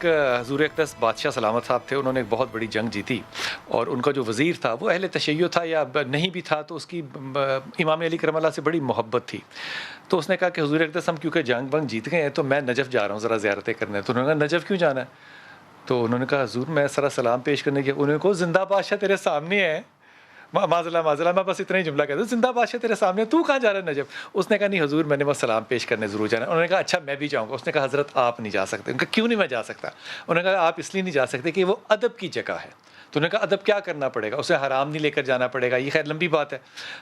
حضور اقدس بادشاہ سلامت صاحب تھے، انہوں نے ایک بہت بڑی جنگ جیتی اور ان کا جو وزیر تھا وہ اہل تشیع تھا یا نہیں بھی تھا، تو اس کی امام علی کرم اللہ سے بڑی محبت تھی. تو اس نے کہا کہ حضور اقدس ہم کیونکہ جنگ بنگ جیت گئے ہیں تو میں نجف جا رہا ہوں ذرا زیارتیں کرنے. تو انہوں نے کہا نجف کیوں جانا ہے؟ تو انہوں نے کہا حضور میں سرا سلام پیش کرنے کے. انہوں نے کہا زندہ بادشاہ تیرے سامنے ہے. معذلہ میں بس اتنا ہی جملہ کہتا ہوں، زندہ بادشاہ تیرے سامنے، تو کہاں جا رہا ہے نجف؟ اس نے کہا نہیں حضور میں نے بس سلام پیش کرنے ضرور جانا ہے. انہوں نے کہا اچھا میں بھی جاؤں گا. اس نے کہا حضرت آپ نہیں جا سکتے. ان کا کیوں نہیں میں جا سکتا؟ انہوں نے کہا آپ اس لیے نہیں جا سکتے کہ وہ ادب کی جگہ ہے. تو انہوں نے کہا ادب کیا کرنا پڑے گا؟ اسے حرام نہیں لے کر جانا پڑے گا، یہ خیر لمبی بات ہے.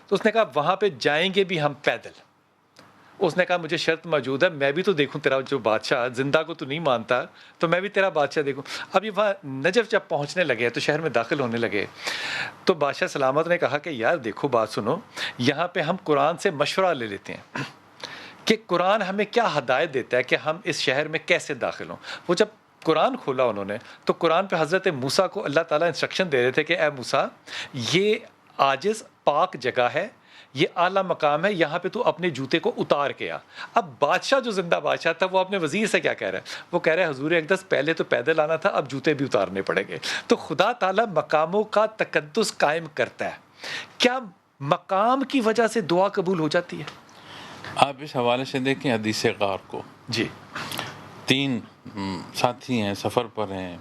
تو اس نے کہا وہاں پہ جائیں گے بھی ہم پیدل. اس نے کہا مجھے شرط موجود ہے، میں بھی تو دیکھوں تیرا جو بادشاہ، زندہ کو تو نہیں مانتا تو میں بھی تیرا بادشاہ دیکھوں. اب یہ وہاں نجف جب پہنچنے لگے تو شہر میں داخل ہونے لگے تو بادشاہ سلامت نے کہا کہ یار دیکھو بات سنو، یہاں پہ ہم قرآن سے مشورہ لے لیتے ہیں کہ قرآن ہمیں کیا ہدایت دیتا ہے کہ ہم اس شہر میں کیسے داخل ہوں. وہ جب قرآن کھولا انہوں نے تو قرآن پہ حضرت موسیٰ کو اللہ تعالیٰ انسٹرکشن دے رہے تھے کہ اے موسیٰ یہ عاجز پاک جگہ ہے، یہ اعلیٰ مقام ہے، یہاں پہ تو اپنے جوتے کو اتار کے آ. اب بادشاہ جو زندہ بادشاہ تھا وہ اپنے وزیر سے کیا کہہ رہا ہے؟ وہ کہہ رہا ہے حضور اقدس پہلے تو پیدل آنا تھا، اب جوتے بھی اتارنے پڑیں گے. تو خدا تعالیٰ مقاموں کا تقدس قائم کرتا ہے. کیا مقام کی وجہ سے دعا قبول ہو جاتی ہے؟ آپ اس حوالے سے دیکھیں حدیث غار کو. جی 3 ساتھی ہیں، سفر پر ہیں،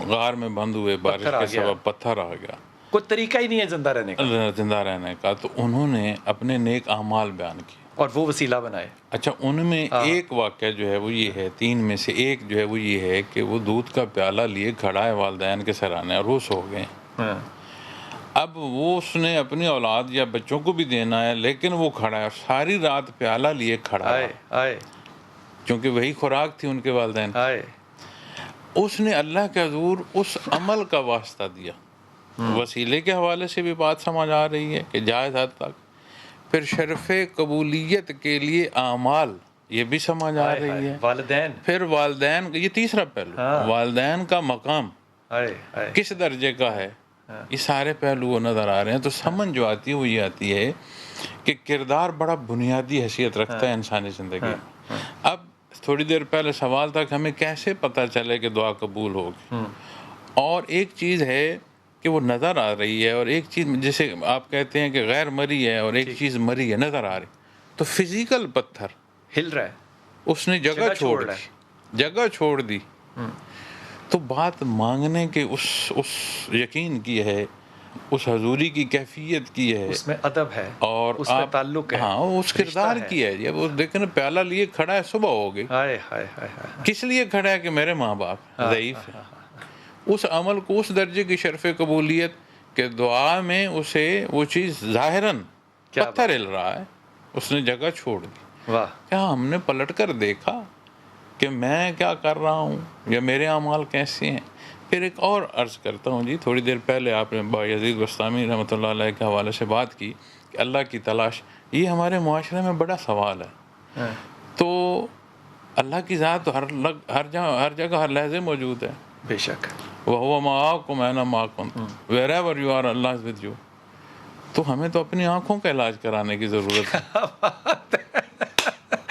غار میں بند ہوئے، بارش پتھر آ کے گیا. سبب پتھر آ گیا، کوئی طریقہ ہی نہیں ہے زندہ رہنے کا، زندہ رہنے کا. تو انہوں نے اپنے نیک اعمال بیان کیے اور وہ وسیلہ بنائے. اچھا ان میں ایک واقعہ جو ہے وہ یہ ہے، 3 میں سے ایک جو ہے وہ یہ ہے کہ وہ دودھ کا پیالہ لیے کھڑا ہے والدین کے سرانے اور وہ سو گئے. ہاں اب وہ اس نے اپنی اولاد یا بچوں کو بھی دینا ہے لیکن وہ کھڑا ہے اور ساری رات پیالہ لیے کھڑا آئے ہے آئے کیونکہ وہی خوراک تھی ان کے والدین. آئے. اس نے اللہ کے حضور اس عمل کا واسطہ دیا. وسیلے کے حوالے سے بھی بات سمجھ آ رہی ہے کہ جائز حد تک. پھر شرف قبولیت کے لیے اعمال یہ بھی سمجھ آ رہی ہے. والدین، پھر والدین، یہ تیسرا پہلو، والدین کا مقام کس درجے کا ہے، یہ سارے پہلو نظر آ رہے ہیں. تو سمجھ جو آتی ہے وہ یہ آتی ہے کہ کردار بڑا بنیادی حیثیت رکھتا ہے انسانی زندگی میں. اب تھوڑی دیر پہلے سوال تھا کہ ہمیں کیسے پتہ چلے کہ دعا قبول ہوگی. اور ایک چیز ہے کہ وہ نظر آ رہی ہے، اور ایک چیز جیسے آپ کہتے ہیں کہ غیر مری ہے اور ایک چیز مری ہے نظر آ رہی. تو فزیکل پتھر ہل رہا ہے، اس نے جگہ چھوڑ دی. تو بات مانگنے کے اس یقین کی ہے، اس حضوری کی کیفیت کی ہے، اس میں ادب ہے اور اس میں تعلق ہے، ہاں اس کردار کی ہے. جب وہ دیکھیں نا پیالہ لیے کھڑا ہے، صبح ہو گئی، کس لیے کھڑا ہے کہ میرے ماں باپ ضعیف ہیں. اس عمل کو اس درجے کی شرف قبولیت کہ دعا میں اسے وہ چیز ظاہراً پتھر ہل رہا ہے، اس نے جگہ چھوڑ دی. واہ. کیا ہم نے پلٹ کر دیکھا کہ میں کیا کر رہا ہوں یا میرے اعمال کیسے ہیں. پھر ایک اور عرض کرتا ہوں جی، تھوڑی دیر پہلے آپ نے بایزید بستامی رحمۃ اللہ علیہ کے حوالے سے بات کی کہ اللہ کی تلاش، یہ ہمارے معاشرے میں بڑا سوال ہے. تو اللہ کی ذات ہر جگہ ہر لحظے موجود ہے. بے شک. وَهُوَ مَعَكُمْ أَيْنَمَا مَا كُنتُمْ wherever you are Allah is with you. تو ہمیں تو اپنی آنکھوں کا علاج کرانے کی ضرورت ہے.